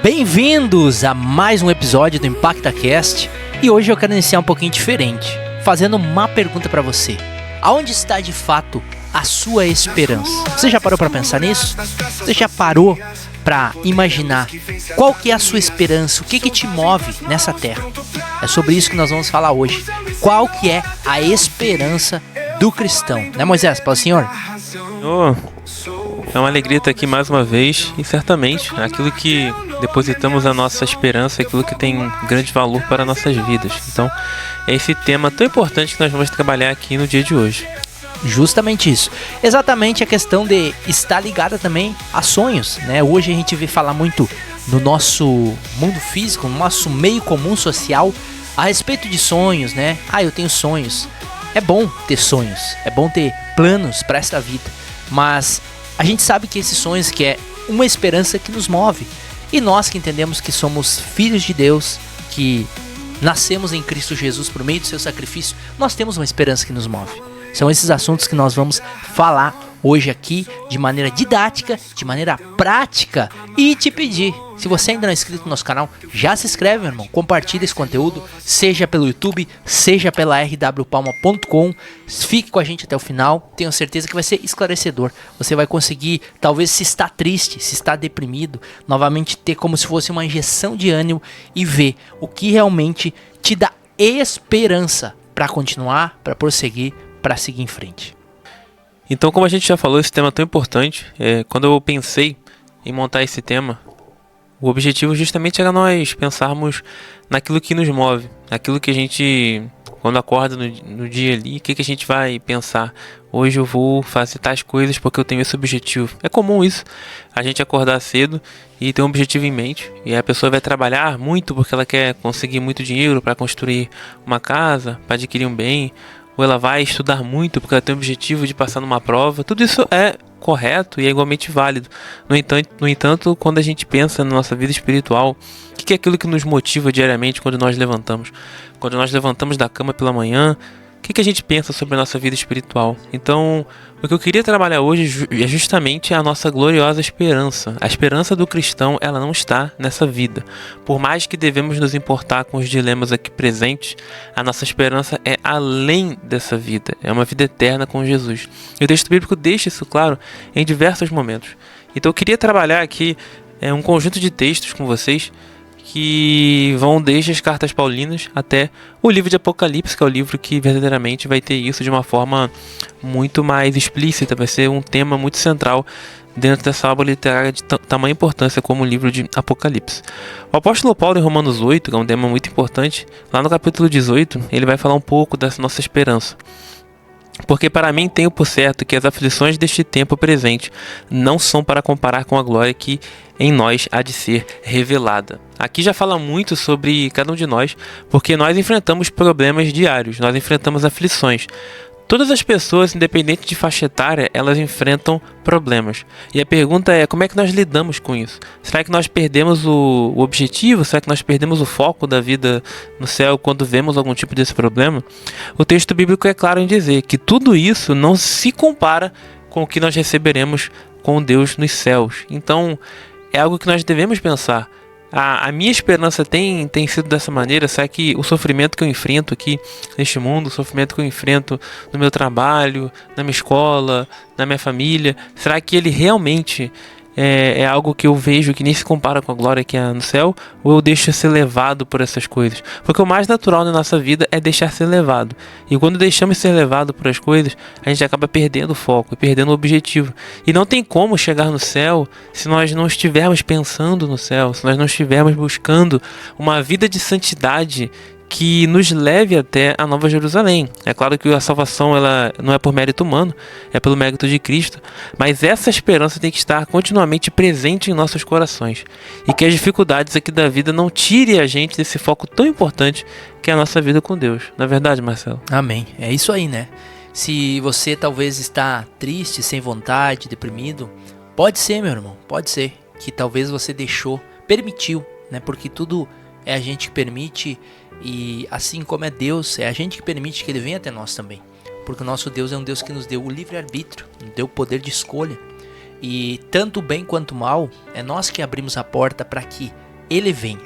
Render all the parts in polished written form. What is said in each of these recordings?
Bem-vindos a mais um episódio do ImpactaCast e hoje eu quero iniciar um pouquinho diferente, fazendo uma pergunta para você. Aonde está de fato a sua esperança? Você já parou para pensar nisso? Você já parou para imaginar qual que é a sua esperança? O que te move nessa terra? É sobre isso que nós vamos falar hoje. Qual que é a esperança do cristão? Né, Moisés? Fala, Senhor. É uma alegria estar aqui mais uma vez e certamente aquilo que depositamos a nossa esperança é aquilo que tem grande valor para nossas vidas. Então, é esse tema tão importante que nós vamos trabalhar aqui no dia de hoje. Justamente isso. Exatamente a questão de estar ligada também a sonhos, né? Hoje a gente vê falar muito no nosso mundo físico, no nosso meio comum social, a respeito de sonhos, né? Eu tenho sonhos. É bom ter sonhos, é bom ter planos para esta vida, mas a gente sabe que esses sonhos que é uma esperança que nos move. E nós que entendemos que somos filhos de Deus, que nascemos em Cristo Jesus por meio do seu sacrifício, nós temos uma esperança que nos move. São esses assuntos que nós vamos falar hoje aqui de maneira didática, de maneira prática e te pedir, se você ainda não é inscrito no nosso canal, já se inscreve, meu irmão, compartilha esse conteúdo, seja pelo YouTube, seja pela rwpalma.com, fique com a gente até o final, tenho certeza que vai ser esclarecedor, você vai conseguir, talvez se está triste, se está deprimido, novamente ter como se fosse uma injeção de ânimo e ver o que realmente te dá esperança para continuar, para prosseguir, para seguir em frente. Então, como a gente já falou, esse tema é tão importante. Quando eu pensei em montar esse tema, o objetivo justamente era nós pensarmos naquilo que nos move, naquilo que a gente, quando acorda no dia ali, o que a gente vai pensar? Hoje eu vou fazer tais coisas porque eu tenho esse objetivo. É comum isso, a gente acordar cedo e ter um objetivo em mente. E a pessoa vai trabalhar muito porque ela quer conseguir muito dinheiro para construir uma casa, para adquirir um bem, ou ela vai estudar muito porque ela tem o objetivo de passar numa prova. Tudo isso é correto e é igualmente válido. No entanto, quando a gente pensa na nossa vida espiritual, o que é aquilo que nos motiva diariamente quando nós levantamos? Quando nós levantamos da cama pela manhã, o que a gente pensa sobre a nossa vida espiritual? Então, o que eu queria trabalhar hoje é justamente a nossa gloriosa esperança. A esperança do cristão, ela não está nessa vida. Por mais que devemos nos importar com os dilemas aqui presentes, a nossa esperança é além dessa vida. É uma vida eterna com Jesus. E o texto bíblico deixa isso claro em diversos momentos. Então, eu queria trabalhar aqui um conjunto de textos com vocês que vão desde as cartas paulinas até o livro de Apocalipse, que é o livro que verdadeiramente vai ter isso de uma forma muito mais explícita, vai ser um tema muito central dentro dessa obra literária de tamanha importância como o livro de Apocalipse. O apóstolo Paulo, em Romanos 8, que é um tema muito importante, lá no capítulo 18, ele vai falar um pouco dessa nossa esperança. Porque para mim tenho por certo que as aflições deste tempo presente não são para comparar com a glória que em nós há de ser revelada. Aqui já fala muito sobre cada um de nós, porque nós enfrentamos problemas diários, nós enfrentamos aflições. Todas as pessoas, independente de faixa etária, elas enfrentam problemas. E a pergunta é, como é que nós lidamos com isso? Será que nós perdemos o objetivo? Será que nós perdemos o foco da vida no céu quando vemos algum tipo desse problema? O texto bíblico é claro em dizer que tudo isso não se compara com o que nós receberemos com Deus nos céus. Então, é algo que nós devemos pensar. A minha esperança tem sido dessa maneira. Será que o sofrimento que eu enfrento aqui neste mundo, o sofrimento que eu enfrento no meu trabalho, na minha escola, na minha família, será que ele realmente é algo que eu vejo que nem se compara com a glória que há no céu? Ou eu deixo ser levado por essas coisas? Porque o mais natural na nossa vida é deixar ser levado. E quando deixamos ser levado por as coisas, a gente acaba perdendo o foco, perdendo o objetivo. E não tem como chegar no céu se nós não estivermos pensando no céu, se nós não estivermos buscando uma vida de santidade que nos leve até a Nova Jerusalém. É claro que a salvação ela não é por mérito humano, é pelo mérito de Cristo, mas essa esperança tem que estar continuamente presente em nossos corações e que as dificuldades aqui da vida não tirem a gente desse foco tão importante que é a nossa vida com Deus. Não é verdade, Marcelo? Amém. É isso aí, né? Se você talvez está triste, sem vontade, deprimido, pode ser, meu irmão, pode ser que talvez você permitiu, né? Porque tudo é a gente que permite. E assim como é Deus, é a gente que permite que Ele venha até nós também. Porque o nosso Deus é um Deus que nos deu o livre-arbítrio, nos deu o poder de escolha. E tanto o bem quanto o mal, é nós que abrimos a porta para que ele vem.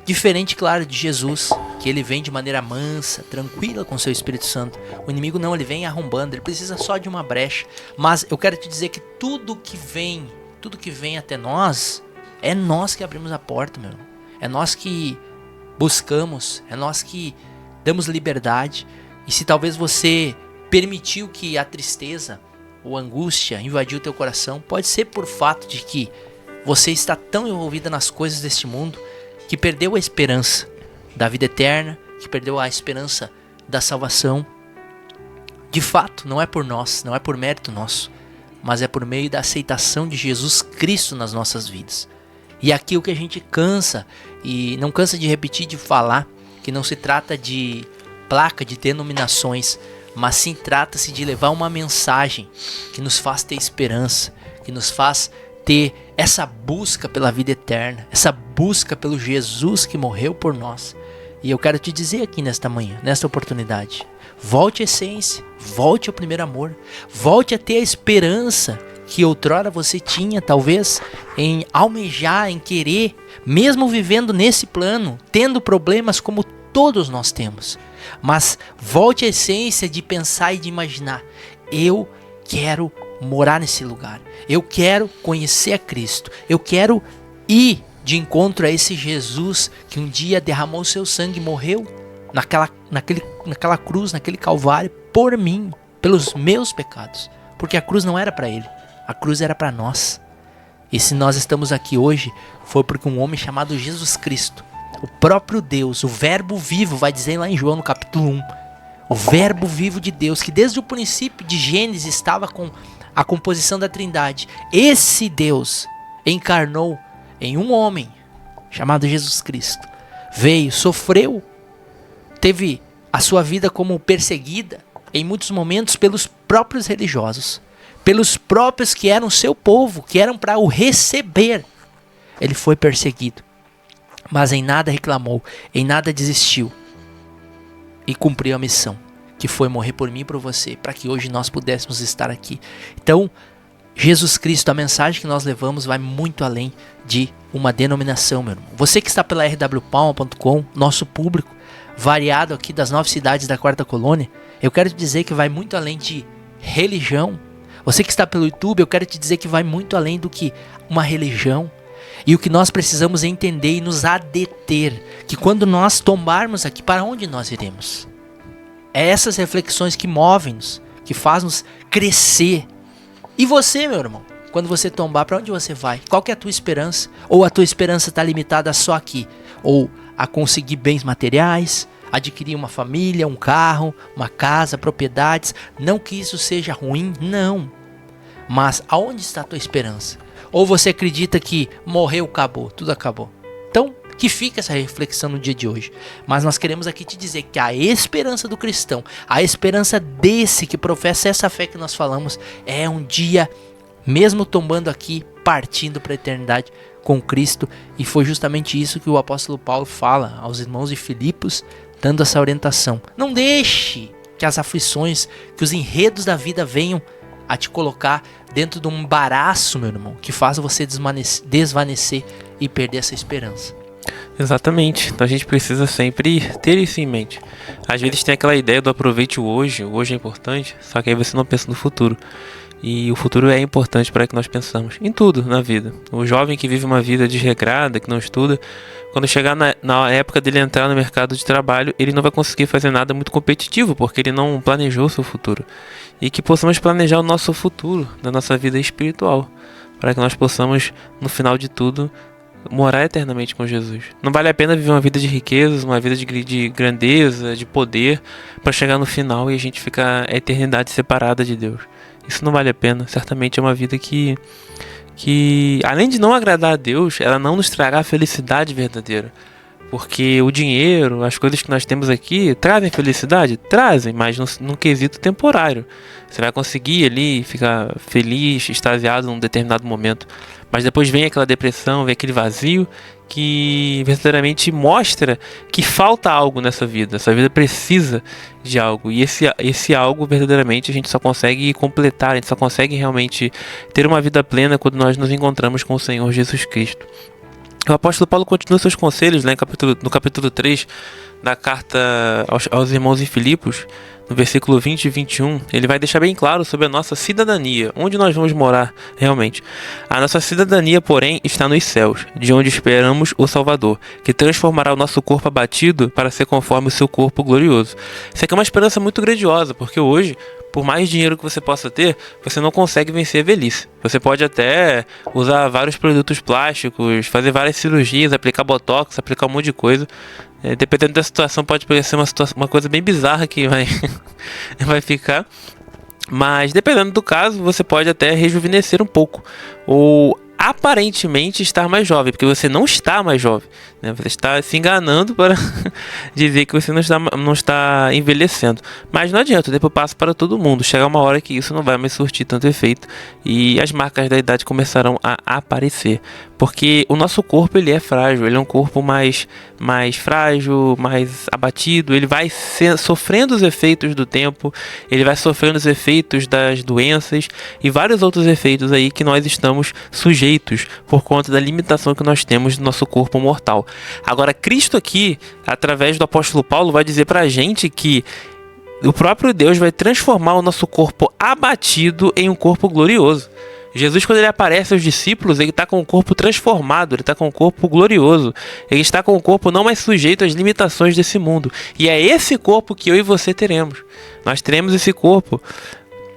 Diferente, claro, de Jesus, que ele vem de maneira mansa, tranquila com seu Espírito Santo. O inimigo não, ele vem arrombando, ele precisa só de uma brecha. Mas eu quero te dizer que tudo que vem até nós, é nós que abrimos a porta, meu irmão. É nós que buscamos, é nós que damos liberdade. E se talvez você permitiu que a tristeza ou a angústia invadiu o teu coração, pode ser por fato de que você está tão envolvida nas coisas deste mundo que perdeu a esperança da vida eterna, que perdeu a esperança da salvação. De fato, não é por nós, não é por mérito nosso, mas é por meio da aceitação de Jesus Cristo nas nossas vidas. E aqui o que a gente cansa, e não cansa de repetir, de falar, que não se trata de placa, de denominações, mas sim trata-se de levar uma mensagem que nos faz ter esperança, que nos faz ter essa busca pela vida eterna, essa busca pelo Jesus que morreu por nós. E eu quero te dizer aqui nesta manhã, nesta oportunidade, volte à essência, volte ao primeiro amor, volte a ter a esperança que outrora você tinha, talvez, em almejar, em querer, mesmo vivendo nesse plano, tendo problemas como todos nós temos. Mas volte à essência de pensar e de imaginar, eu quero morar nesse lugar, eu quero conhecer a Cristo, eu quero ir de encontro a esse Jesus que um dia derramou seu sangue e morreu naquela cruz, naquele calvário, por mim, pelos meus pecados, porque a cruz não era para ele, a cruz era para nós. E se nós estamos aqui hoje, foi porque um homem chamado Jesus Cristo, o próprio Deus, o verbo vivo, vai dizer lá em João no capítulo 1, o verbo vivo de Deus, que desde o princípio de Gênesis estava com a composição da Trindade, esse Deus encarnou em um homem chamado Jesus Cristo, veio, sofreu, teve a sua vida como perseguida em muitos momentos pelos próprios religiosos, pelos próprios que eram seu povo, que eram para o receber. Ele foi perseguido, mas em nada reclamou, em nada desistiu e cumpriu a missão, que foi morrer por mim e por você, para que hoje nós pudéssemos estar aqui. Então, Jesus Cristo, a mensagem que nós levamos vai muito além de uma denominação, meu irmão. Você que está pela rwpalma.com, nosso público variado aqui das 9 cidades da Quarta Colônia, eu quero te dizer que vai muito além de religião. Você que está pelo YouTube, eu quero te dizer que vai muito além do que uma religião. E o que nós precisamos entender e nos adeter, que quando nós tombarmos aqui, para onde nós iremos? É essas reflexões que movem-nos, que fazem-nos crescer. E você, meu irmão, quando você tombar, para onde você vai? Qual que é a tua esperança? Ou a tua esperança está limitada só aqui? Ou a conseguir bens materiais, adquirir uma família, um carro, uma casa, propriedades? Não que isso seja ruim, não. Mas aonde está a tua esperança? Ou você acredita que morreu, acabou, tudo acabou? Então, que fica essa reflexão no dia de hoje. Mas nós queremos aqui te dizer que a esperança do cristão, a esperança desse que professa essa fé que nós falamos, é um dia, mesmo tombando aqui, partindo para a eternidade com Cristo. E foi justamente isso que o apóstolo Paulo fala aos irmãos de Filipos, dando essa orientação. Não deixe que as aflições, que os enredos da vida venham a te colocar dentro de um embaraço, meu irmão, que faça você desvanecer e perder essa esperança. Exatamente, então a gente precisa sempre ter isso em mente. Às vezes tem aquela ideia do aproveite o hoje é importante, só que aí você não pensa no futuro. E o futuro é importante para que nós pensamos em tudo na vida. O jovem que vive uma vida desregrada, que não estuda, quando chegar na época dele entrar no mercado de trabalho, ele não vai conseguir fazer nada muito competitivo, porque ele não planejou o seu futuro. E que possamos planejar o nosso futuro, da nossa vida espiritual, para que nós possamos, no final de tudo, morar eternamente com Jesus. Não vale a pena viver uma vida de riquezas, uma vida de grandeza, de poder, para chegar no final e a gente ficar a eternidade separada de Deus. Isso não vale a pena. Certamente é uma vida que além de não agradar a Deus, ela não nos trará a felicidade verdadeira. Porque o dinheiro, as coisas que nós temos aqui, trazem felicidade? Trazem, mas num quesito temporário. Você vai conseguir ali ficar feliz, extasiado num determinado momento. Mas depois vem aquela depressão, vem aquele vazio que verdadeiramente mostra que falta algo nessa vida. Essa vida precisa de algo. E esse algo verdadeiramente a gente só consegue completar, a gente só consegue realmente ter uma vida plena quando nós nos encontramos com o Senhor Jesus Cristo. O apóstolo Paulo continua seus conselhos, né, no capítulo 3 da carta aos irmãos em Filipos, no versículo 20 e 21, ele vai deixar bem claro sobre a nossa cidadania, onde nós vamos morar realmente. A nossa cidadania, porém, está nos céus, de onde esperamos o Salvador, que transformará o nosso corpo abatido para ser conforme o seu corpo glorioso. Isso aqui é uma esperança muito grandiosa, porque hoje, por mais dinheiro que você possa ter, você não consegue vencer a velhice. Você pode até usar vários produtos plásticos, fazer várias cirurgias, aplicar botox, aplicar um monte de coisa. Dependendo da situação, pode parecer uma coisa bem bizarra que vai ficar. Mas dependendo do caso, você pode até rejuvenescer um pouco. Ou aparentemente estar mais jovem, porque você não está mais jovem, né? Você está se enganando para dizer que você não está envelhecendo. Mas não adianta, o tempo passa para todo mundo. Chega uma hora que isso não vai mais surtir tanto efeito e as marcas da idade começarão a aparecer. Porque o nosso corpo, ele é frágil, ele é um corpo mais frágil, mais abatido, ele vai sofrendo os efeitos do tempo, ele vai sofrendo os efeitos das doenças e vários outros efeitos aí que nós estamos sujeitos por conta da limitação que nós temos no nosso corpo mortal. Agora, Cristo aqui, através do apóstolo Paulo, vai dizer pra gente que o próprio Deus vai transformar o nosso corpo abatido em um corpo glorioso. Jesus, quando ele aparece aos discípulos, ele está com o corpo transformado, ele está com o corpo glorioso, ele está com o corpo não mais sujeito às limitações desse mundo. E é esse corpo que eu e você teremos. Nós teremos esse corpo.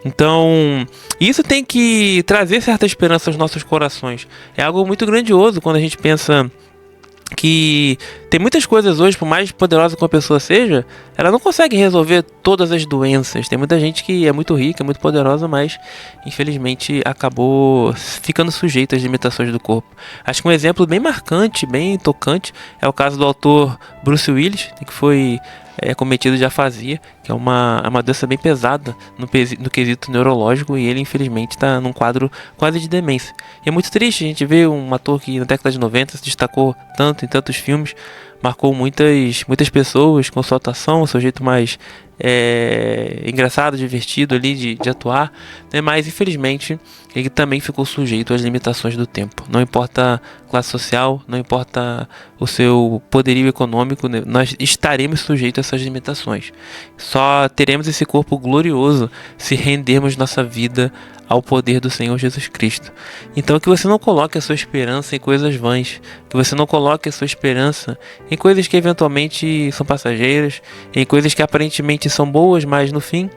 Então, isso tem que trazer certa esperança aos nossos corações. É algo muito grandioso quando a gente pensa que tem muitas coisas hoje, por mais poderosa que uma pessoa seja, ela não consegue resolver todas as doenças. Tem muita gente que é muito rica, é muito poderosa, mas infelizmente acabou ficando sujeita às limitações do corpo. Acho que um exemplo bem marcante, bem tocante, é o caso do autor Bruce Willis, que foi cometido de afasia, que é uma doença bem pesada no quesito neurológico, e ele infelizmente está num quadro quase de demência. E é muito triste a gente ver um ator que na década de 90 se destacou tanto em tantos filmes, marcou muitas pessoas com sua atuação, o seu jeito mais engraçado, divertido ali de atuar, né? Mas infelizmente ele também ficou sujeito às limitações do tempo. Não importa a classe social, não importa o seu poderio econômico, né? Nós estaremos sujeitos a essas limitações. Só teremos esse corpo glorioso se rendermos nossa vida ao poder do Senhor Jesus Cristo. Então que você não coloque a sua esperança em coisas vãs, que você não coloque a sua esperança em coisas que eventualmente são passageiras, em coisas que aparentemente são boas, mas no fim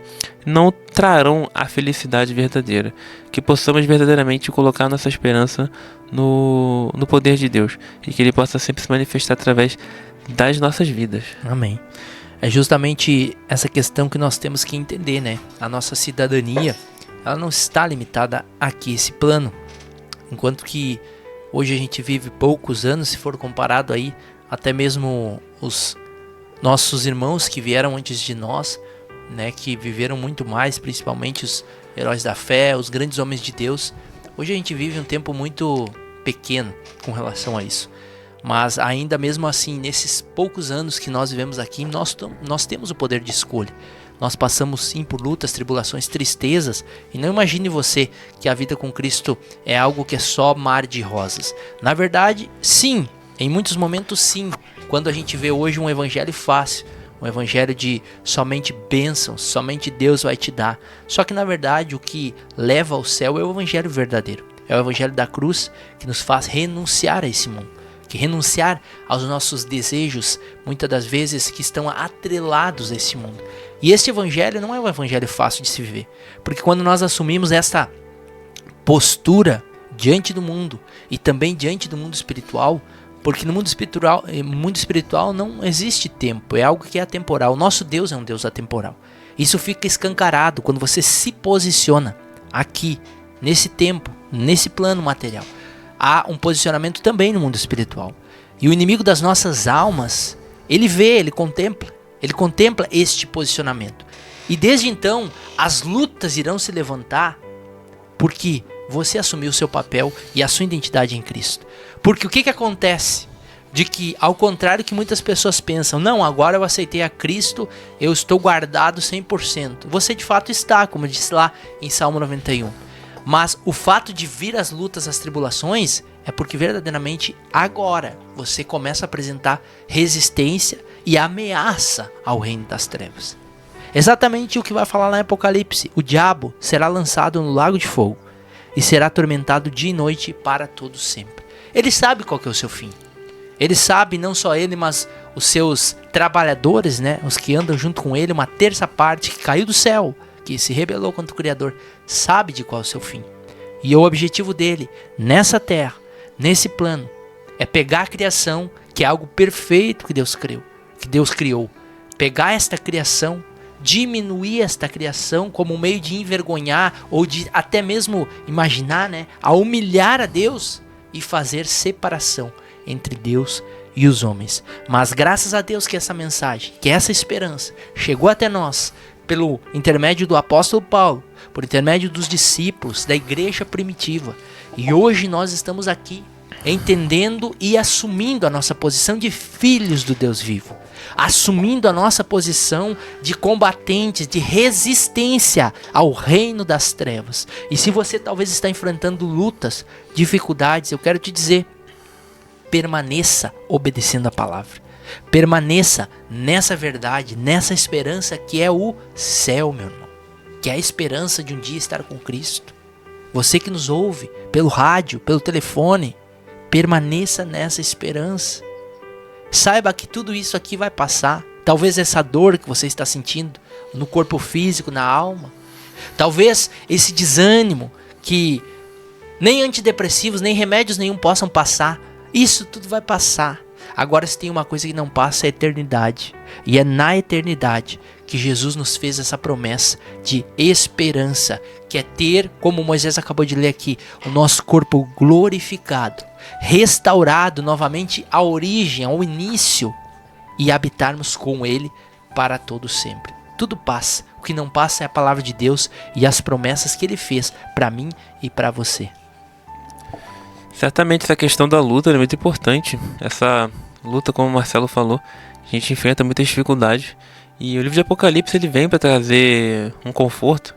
não trarão a felicidade verdadeira. Que possamos verdadeiramente colocar nossa esperança no poder de Deus, e que Ele possa sempre se manifestar através das nossas vidas. Amém. É justamente essa questão que nós temos que entender, né? A nossa cidadania, ela não está limitada aqui, esse plano. Enquanto que hoje a gente vive poucos anos, se for comparado aí, até mesmo os nossos irmãos que vieram antes de nós, né, que viveram muito mais, principalmente os heróis da fé, os grandes homens de Deus. Hoje a gente vive um tempo muito pequeno com relação a isso. Mas ainda mesmo assim, nesses poucos anos que nós vivemos aqui, nós temos o poder de escolha. Nós passamos sim por lutas, tribulações, tristezas, e não imagine você que a vida com Cristo é algo que é só mar de rosas. Na verdade, sim, em muitos momentos sim, quando a gente vê hoje um evangelho fácil, um evangelho de somente bênçãos, somente Deus vai te dar. Só que na verdade o que leva ao céu é o evangelho verdadeiro, é o evangelho da cruz, que nos faz renunciar a esse mundo, que renunciar aos nossos desejos, muitas das vezes que estão atrelados a esse mundo. E este evangelho não é um evangelho fácil de se viver, porque quando nós assumimos esta postura diante do mundo e também diante do mundo espiritual, porque no mundo espiritual não existe tempo, é algo que é atemporal. O nosso Deus é um Deus atemporal. Isso fica escancarado quando você se posiciona aqui, nesse tempo, nesse plano material. Há um posicionamento também no mundo espiritual. E o inimigo das nossas almas, ele vê, ele contempla este posicionamento. E desde então, as lutas irão se levantar porque você assumiu o seu papel e a sua identidade em Cristo. Porque o que acontece? De que, ao contrário que muitas pessoas pensam, não, agora eu aceitei a Cristo, eu estou guardado 100%. Você de fato está, como disse lá em Salmo 91. Mas o fato de vir as lutas, as tribulações, é porque verdadeiramente agora você começa a apresentar resistência e ameaça ao reino das trevas. Exatamente o que vai falar lá em Apocalipse. O diabo será lançado no lago de fogo e será atormentado dia e noite para todo sempre. Ele sabe qual que é o seu fim. Ele sabe, não só ele, mas os seus trabalhadores, né, os que andam junto com ele, uma terça parte que caiu do céu, que se rebelou contra o Criador, sabe de qual é o seu fim. E o objetivo dele, nessa terra, nesse plano, é pegar a criação, que é algo perfeito que Deus criou. Pegar esta criação, diminuir esta criação como um meio de envergonhar, ou de até mesmo imaginar, né, a humilhar a Deus e fazer separação entre Deus e os homens. Mas graças a Deus que essa mensagem, que essa esperança chegou até nós pelo intermédio do apóstolo Paulo, por intermédio dos discípulos da igreja primitiva. E hoje nós estamos aqui entendendo e assumindo a nossa posição de filhos do Deus vivo, assumindo a nossa posição de combatentes, de resistência ao reino das trevas. E se você talvez está enfrentando lutas, dificuldades, eu quero te dizer, permaneça obedecendo a palavra. Permaneça nessa verdade, nessa esperança que é o céu, meu irmão. Que é a esperança de um dia estar com Cristo. Você que nos ouve pelo rádio, pelo telefone, permaneça nessa esperança. Saiba que tudo isso aqui vai passar. Talvez essa dor que você está sentindo no corpo físico, na alma. Talvez esse desânimo que nem antidepressivos, nem remédios nenhum possam passar. Isso tudo vai passar. Agora, se tem uma coisa que não passa, é a eternidade. E é na eternidade que Jesus nos fez essa promessa de esperança, que é ter, como Moisés acabou de ler aqui, o nosso corpo glorificado, restaurado novamente à origem, ao início, e habitarmos com Ele para todo sempre. Tudo passa. O que não passa é a palavra de Deus e as promessas que Ele fez para mim e para você. Certamente essa questão da luta é muito importante. Essa luta, como o Marcelo falou, a gente enfrenta muitas dificuldades. E o livro de Apocalipse ele vem para trazer um conforto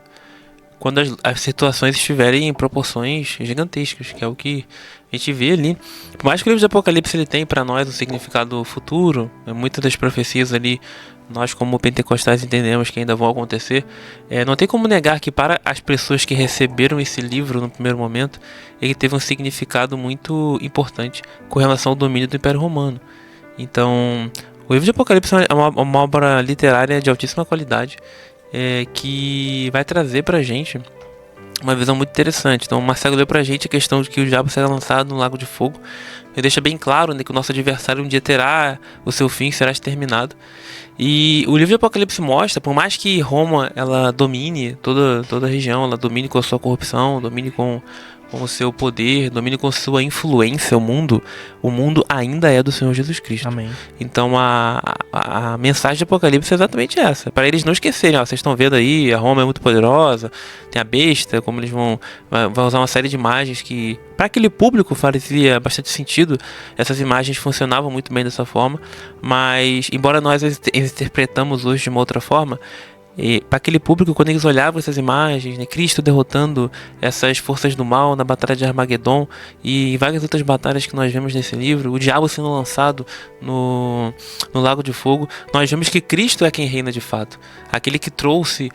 quando as situações estiverem em proporções gigantescas, que é o que a gente vê ali. Por mais que o livro de Apocalipse ele tem para nós um significado futuro, muitas das profecias ali, nós como pentecostais entendemos que ainda vão acontecer, não tem como negar que para as pessoas que receberam esse livro no primeiro momento, ele teve um significado muito importante com relação ao domínio do Império Romano. Então, o livro de Apocalipse é uma obra literária de altíssima qualidade, que vai trazer pra gente uma visão muito interessante. Então o Marcelo leu pra gente a questão de que o diabo será lançado no lago de fogo, e deixa bem claro, né, que o nosso adversário um dia terá o seu fim, será exterminado. E o livro de Apocalipse mostra, por mais que Roma ela domine toda a região, ela domine com a sua corrupção, domine com o seu poder, domine com sua influência o mundo ainda é do Senhor Jesus Cristo. Amém. Então a mensagem de Apocalipse é exatamente essa, para eles não esquecerem, vocês estão vendo aí, a Roma é muito poderosa, tem a besta, como eles vão usar uma série de imagens que, para aquele público fazia bastante sentido, essas imagens funcionavam muito bem dessa forma, mas embora nós as interpretamos hoje de uma outra forma, e para aquele público, quando eles olhavam essas imagens, né, Cristo derrotando essas forças do mal na batalha de Armagedon e várias outras batalhas que nós vemos nesse livro, o diabo sendo lançado no lago de fogo, nós vemos que Cristo é quem reina de fato, aquele que trouxe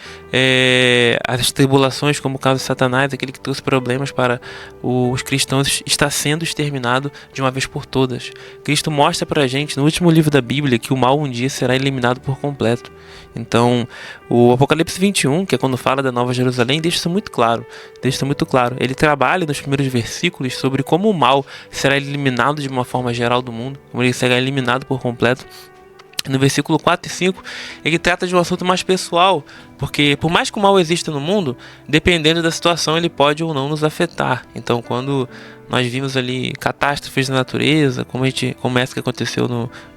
as tribulações, como o caso de Satanás, aquele que trouxe problemas para os cristãos, está sendo exterminado de uma vez por todas. Cristo mostra para a gente no último livro da Bíblia que o mal um dia será eliminado por completo. Então o Apocalipse 21, que é quando fala da Nova Jerusalém, deixa isso muito claro. Ele trabalha nos primeiros versículos sobre como o mal será eliminado de uma forma geral do mundo, como ele será eliminado por completo. No versículo 4 e 5, ele trata de um assunto mais pessoal, porque por mais que o mal exista no mundo, dependendo da situação, ele pode ou não nos afetar. Então, quando nós vimos ali catástrofes na natureza, como essa que aconteceu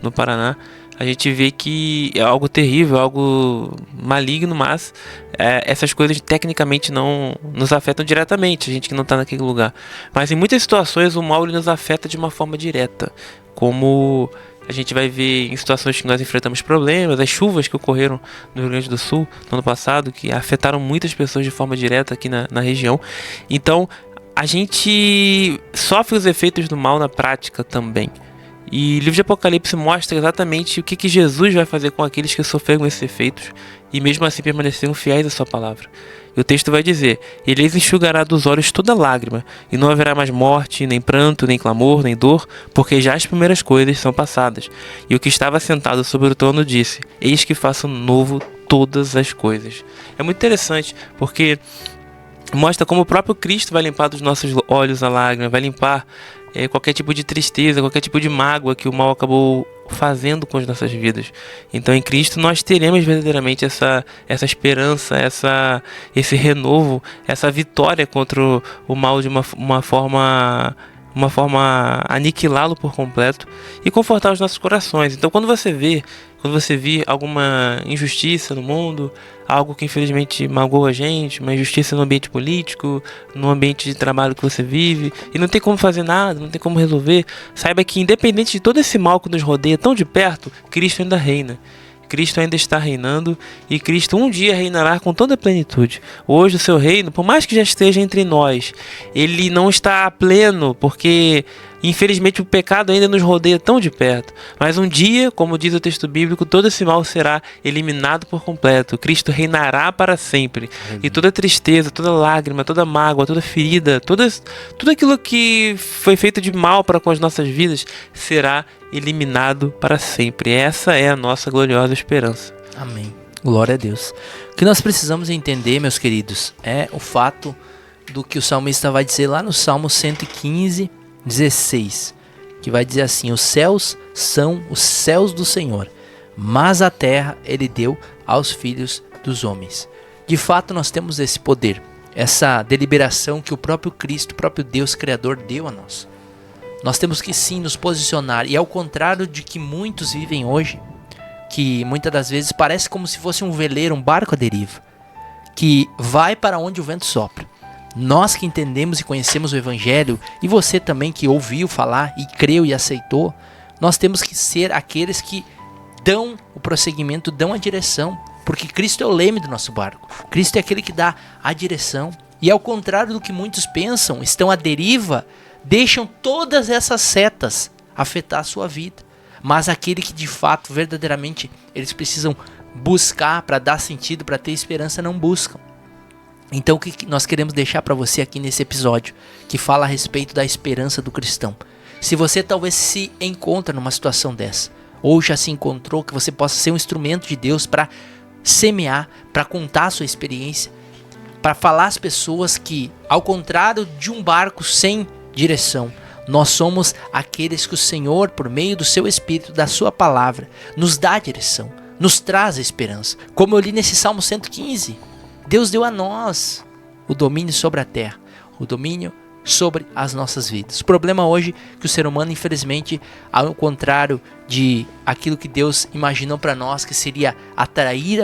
no Paraná, a gente vê que é algo terrível, algo maligno, mas essas coisas tecnicamente não nos afetam diretamente, a gente que não está naquele lugar. Mas em muitas situações o mal ele nos afeta de uma forma direta, como a gente vai ver em situações que nós enfrentamos problemas, as chuvas que ocorreram no Rio Grande do Sul no ano passado, que afetaram muitas pessoas de forma direta aqui na região. Então, a gente sofre os efeitos do mal na prática também. E o livro de Apocalipse mostra exatamente o que Jesus vai fazer com aqueles que sofreram esses efeitos e mesmo assim permaneceram fiéis à sua palavra. E o texto vai dizer: ele lhes enxugará dos olhos toda lágrima, e não haverá mais morte, nem pranto, nem clamor, nem dor, porque já as primeiras coisas são passadas. E o que estava sentado sobre o trono disse: eis que faço novo todas as coisas. É muito interessante, porque mostra como o próprio Cristo vai limpar dos nossos olhos a lágrima, vai limpar qualquer tipo de tristeza, qualquer tipo de mágoa que o mal acabou fazendo com as nossas vidas. Então, em Cristo nós teremos verdadeiramente essa esperança, esse renovo, essa vitória contra o mal de uma forma aniquilá-lo por completo e confortar os nossos corações. Então, quando você vê alguma injustiça no mundo, algo que infelizmente magoa a gente, uma injustiça no ambiente político, no ambiente de trabalho que você vive, e não tem como fazer nada, não tem como resolver, saiba que independente de todo esse mal que nos rodeia tão de perto, Cristo ainda reina. Cristo ainda está reinando e Cristo um dia reinará com toda a plenitude. Hoje o seu reino, por mais que já esteja entre nós, ele não está pleno, porque infelizmente o pecado ainda nos rodeia tão de perto. Mas um dia, como diz o texto bíblico, todo esse mal será eliminado por completo. Cristo reinará para sempre. E toda tristeza, toda lágrima, toda mágoa, toda ferida, tudo aquilo que foi feito de mal para com as nossas vidas será eliminado para sempre. Essa é a nossa gloriosa esperança. Amém. Glória a Deus. O que nós precisamos entender, meus queridos, é o fato do que o salmista vai dizer lá no Salmo 115, 16, que vai dizer assim: os céus são os céus do Senhor, mas a terra ele deu aos filhos dos homens. De fato, nós temos esse poder, essa deliberação que o próprio Cristo, o próprio Deus Criador deu a nós. Nós temos que sim nos posicionar, e ao contrário de que muitos vivem hoje, que muitas das vezes parece como se fosse um veleiro, um barco à deriva, que vai para onde o vento sopra. Nós que entendemos e conhecemos o Evangelho, e você também que ouviu falar e creu e aceitou, nós temos que ser aqueles que dão o prosseguimento, dão a direção, porque Cristo é o leme do nosso barco. Cristo é aquele que dá a direção. E ao contrário do que muitos pensam, estão à deriva, deixam todas essas setas afetar a sua vida. Mas aquele que de fato, verdadeiramente, eles precisam buscar para dar sentido, para ter esperança, não buscam. Então o que nós queremos deixar para você aqui nesse episódio, que fala a respeito da esperança do cristão. Se você talvez se encontra numa situação dessa, ou já se encontrou, que você possa ser um instrumento de Deus para semear, para contar a sua experiência, para falar às pessoas que, ao contrário de um barco sem direção, nós somos aqueles que o Senhor, por meio do seu Espírito, da sua palavra, nos dá a direção, nos traz a esperança. Como eu li nesse Salmo 115, Deus deu a nós o domínio sobre a terra, o domínio sobre as nossas vidas. O problema hoje é que o ser humano, infelizmente, ao contrário de aquilo que Deus imaginou para nós, que seria atrair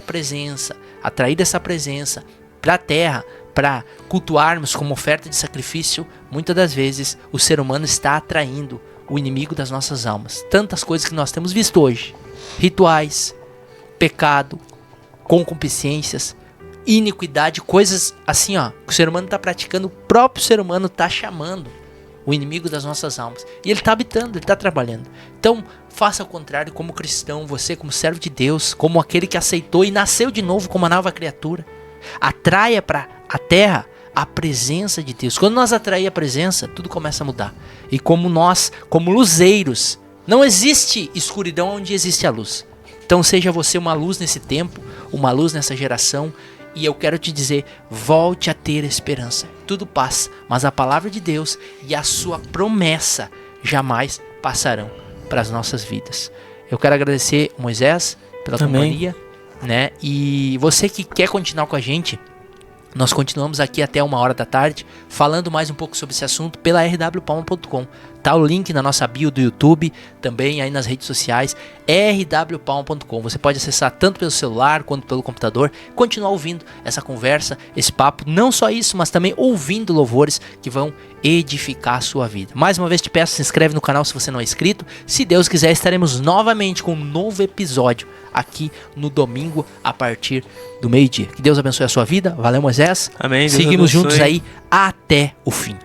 essa presença para a terra, para cultuarmos como oferta de sacrifício, muitas das vezes o ser humano está atraindo o inimigo das nossas almas. Tantas coisas que nós temos visto hoje: rituais, pecado, concupiscências, iniquidade, coisas assim, que o ser humano está praticando, o próprio ser humano está chamando o inimigo das nossas almas. E ele está habitando, ele está trabalhando. Então, faça o contrário como cristão, você como servo de Deus, como aquele que aceitou e nasceu de novo como uma nova criatura. Atraia para a terra a presença de Deus. Quando nós atraímos a presença, tudo começa a mudar. E como nós, como luzeiros, não existe escuridão onde existe a luz. Então seja você uma luz nesse tempo, uma luz nessa geração. E eu quero te dizer, volte a ter esperança. Tudo passa, mas a palavra de Deus e a sua promessa jamais passarão para as nossas vidas. Eu quero agradecer, Moisés, pela companhia, né? E você que quer continuar com a gente, nós continuamos aqui até 1h da tarde, falando mais um pouco sobre esse assunto pela rwpalma.com. Tá o link na nossa bio do YouTube, também aí nas redes sociais, rwpalma.com. Você pode acessar tanto pelo celular quanto pelo computador, continuar ouvindo essa conversa, esse papo, não só isso, mas também ouvindo louvores que vão edificar a sua vida. Mais uma vez te peço, se inscreve no canal se você não é inscrito. Se Deus quiser, estaremos novamente com um novo episódio aqui no domingo a partir do meio-dia. Que Deus abençoe a sua vida. Valeu, Moisés. Amém. Deus Seguimos abençoe. juntos aí até o fim.